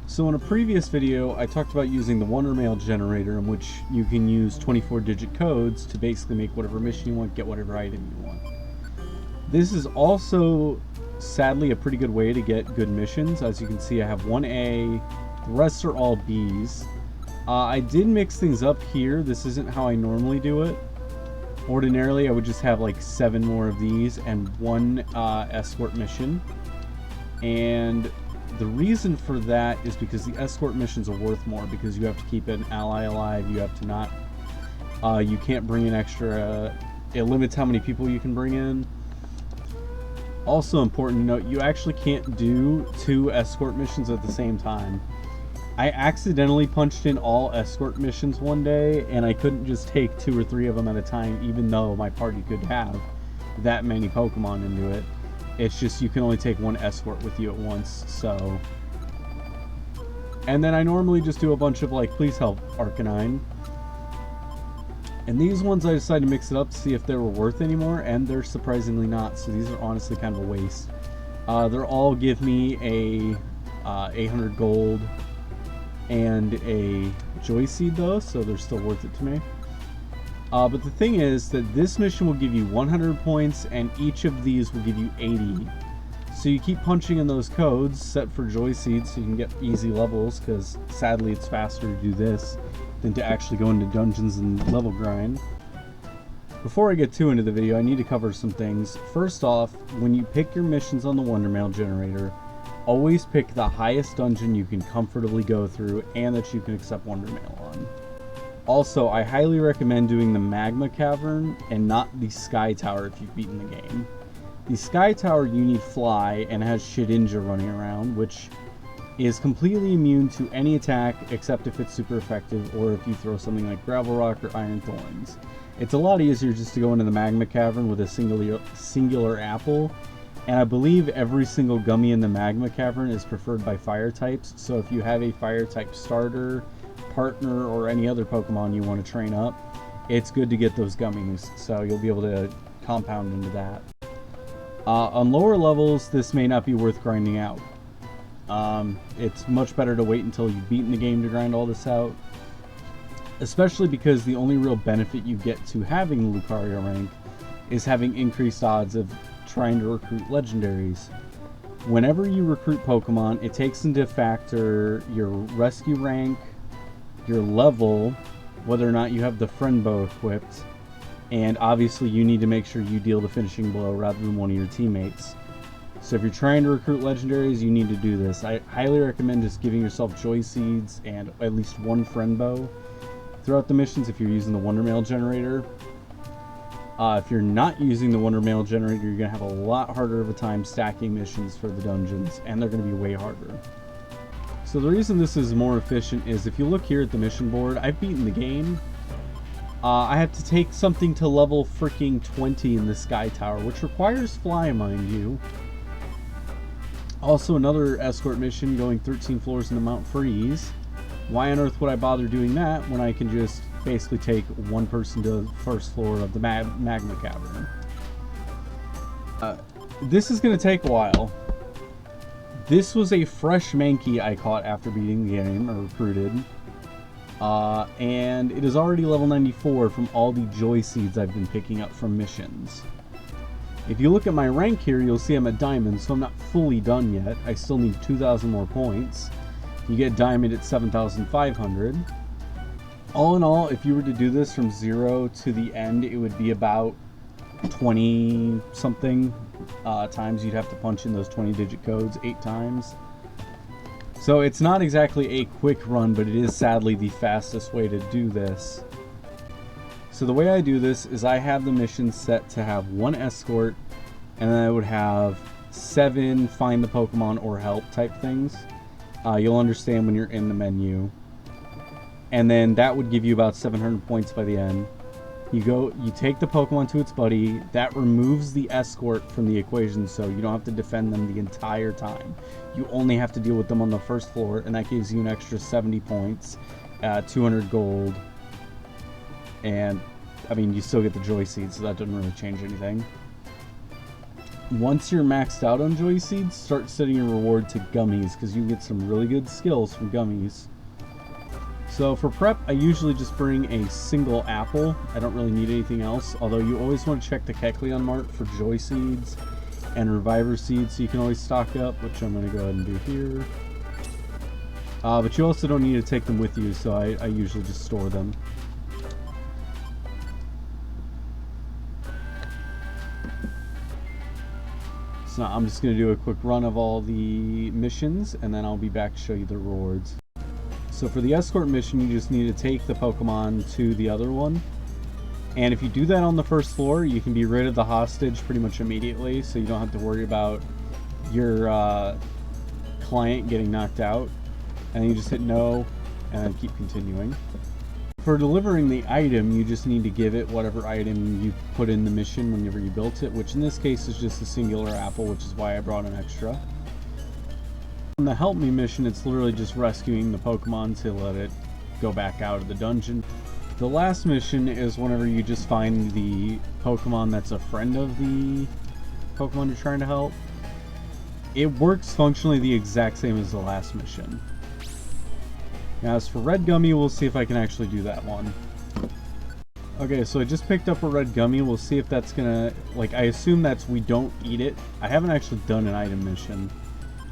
So in a previous video, I talked about using the Wonder Mail generator, in which you can use 24-digit codes to basically make whatever mission you want, get whatever item you want. This is also, sadly, a pretty good way to get good missions. As you can see, I have one A, the rest are all Bs. I did mix things up here. This isn't how I normally do it. Ordinarily, I would just have like 7 more of these and one escort mission. And the reason for that is because the escort missions are worth more, because you have to keep an ally alive, you have to not, you can't bring in extra, it limits how many people you can bring in. Also important to note, you actually can't do 2 escort missions at the same time. I accidentally punched in all escort missions one day, and I couldn't just take 2 or 3 of them at a time, even though my party could have that many Pokemon into it. It's just you can only take 1 escort with you at once, so. And then I normally just do a bunch of like, please help Arcanine. And these ones I decided to mix it up to see if they were worth any more, and they're surprisingly not, so these are honestly kind of a waste. They're all give me a 800 gold and a Joy Seed though, so they're still worth it to me. But the thing is that this mission will give you 100 points, and each of these will give you 80. So you keep punching in those codes set for Joy Seeds so you can get easy levels, because sadly it's faster to do this than to actually go into dungeons and level grind. Before I get too into the video, I need to cover some things. First off, when you pick your missions on the Wonder Mail generator, always pick the highest dungeon you can comfortably go through and that you can accept Wonder Mail on. Also, I highly recommend doing the Magma Cavern and not the Sky Tower if you've beaten the game. The Sky Tower you need Fly and has Shedinja running around, which is completely immune to any attack except if it's super effective or if you throw something like Gravel Rock or Iron Thorns. It's a lot easier just to go into the Magma Cavern with a singular apple, and I believe every single gummy in the Magma Cavern is preferred by fire types, so if you have a fire type starter, partner, or any other Pokemon you want to train up, it's good to get those gummies, so you'll be able to compound into that. On lower levels, this may not be worth grinding out. It's much better to wait until you've beaten the game to grind all this out, especially because the only real benefit you get to having Lucario Rank is having increased odds of trying to recruit legendaries. Whenever you recruit Pokemon, it takes into factor your rescue rank, your level, whether or not you have the friend bow equipped, and obviously you need to make sure you deal the finishing blow rather than one of your teammates. So if you're trying to recruit legendaries, you need to do this. I highly recommend just giving yourself Joy Seeds and at least 1 friend bow throughout the missions if you're using the Wonder Mail generator. If you're not using the Wonder Mail generator, you're going to have a lot harder of a time stacking missions for the dungeons, and they're going to be way harder. So the reason this is more efficient is if you look here at the mission board, I've beaten the game. I have to take something to level freaking 20 in the Sky Tower, which requires Fly, mind you. Also another escort mission going 13 floors into Mount Freeze. Why on earth would I bother doing that when I can just basically take 1 person to the first floor of the Magma Cavern? This is going to take a while. This was a fresh Mankey I caught after beating the game, or recruited. And it is already level 94 from all the Joy Seeds I've been picking up from missions. If you look at my rank here, you'll see I'm at Diamond, so I'm not fully done yet. I still need 2,000 more points. You get Diamond at 7,500. All in all, if you were to do this from 0 to the end, it would be about 20 something times you'd have to punch in those 20-digit codes 8 times. So it's not exactly a quick run, but it is sadly the fastest way to do this. So the way I do this is I have the mission set to have 1 escort, and then I would have 7 find the Pokemon or help type things. You'll understand when you're in the menu. And then that would give you about 700 points by the end. You take the Pokemon to its buddy. That removes the escort from the equation, so you don't have to defend them the entire time. You only have to deal with them on the first floor, and that gives you an extra 70 points, 200 gold, and I mean, you still get the Joy Seeds, so that doesn't really change anything. Once you're maxed out on joy seeds, start setting your reward to gummies, because you can get some really good skills from gummies. So for prep, I usually just bring a single apple. I don't really need anything else, although you always want to check the Kecleon Mart for joy seeds and reviver seeds, so you can always stock up, which I'm going to go ahead and do here. But you also don't need to take them with you, so I usually just store them. So now I'm just going to do a quick run of all the missions, and then I'll be back to show you the rewards. So for the escort mission, you just need to take the Pokemon to the other one. And if you do that on the first floor, you can be rid of the hostage pretty much immediately, so you don't have to worry about your client getting knocked out. And then you just hit no, and then keep continuing. For delivering the item, you just need to give it whatever item you put in the mission whenever you built it, which in this case is just a singular apple, which is why I brought an extra. On the Help Me mission, it's literally just rescuing the Pokemon to let it go back out of the dungeon. The last mission is whenever you just find the Pokemon that's a friend of the Pokemon you're trying to help. It works functionally the exact same as the last mission. Now as for Red Gummy, we'll see if I can actually do that one. Okay, so I just picked up a Red Gummy. We'll see if that's gonna, like, I assume that's we don't eat it. I haven't actually done an item mission.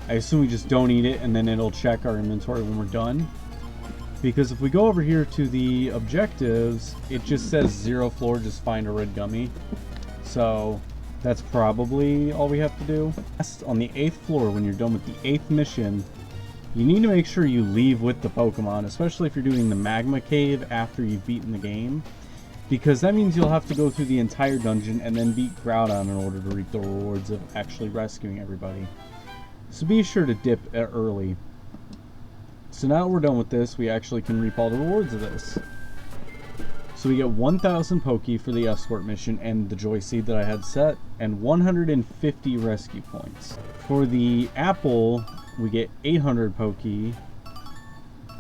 I assume we just don't eat it, and then it'll check our inventory when we're done. Because if we go over here to the objectives, it just says 0 floor, just find a Red Gummy. So that's probably all we have to do. On the 8th floor, when you're done with the 8th mission, you need to make sure you leave with the Pokemon, especially if you're doing the Magma Cave after you've beaten the game. Because that means you'll have to go through the entire dungeon and then beat Groudon in order to reap the rewards of actually rescuing everybody. So be sure to dip early. So now that we're done with this, we actually can reap all the rewards of this. So we get 1,000 Poke for the escort mission and the Joy Seed that I had set, and 150 rescue points. For the apple, we get 800 Poke, the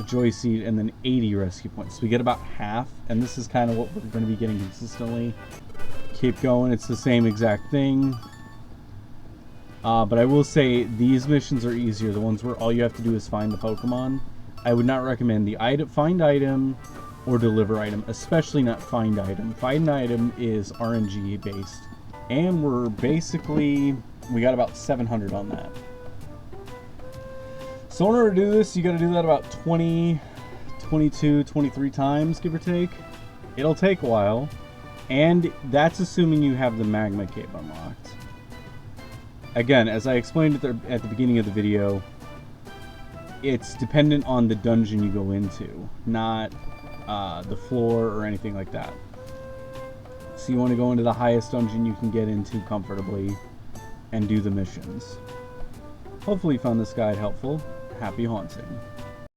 Joy Seed, and then 80 rescue points. So we get about half, and this is kind of what we're going to be getting consistently. Keep going, it's the same exact thing. But I will say these missions are easier, the ones where all you have to do is find the Pokemon. I would not recommend the find item or deliver item, especially not find item. Find item is RNG based, and we got about 700 on that. So in order to do this, you got to do that about 20, 22, 23 times, give or take. It'll take a while, and that's assuming you have the Magma Cave unlocked. Again, as I explained at the beginning of the video, it's dependent on the dungeon you go into, not the floor or anything like that. So you want to go into the highest dungeon you can get into comfortably and do the missions. Hopefully you found this guide helpful. Happy haunting.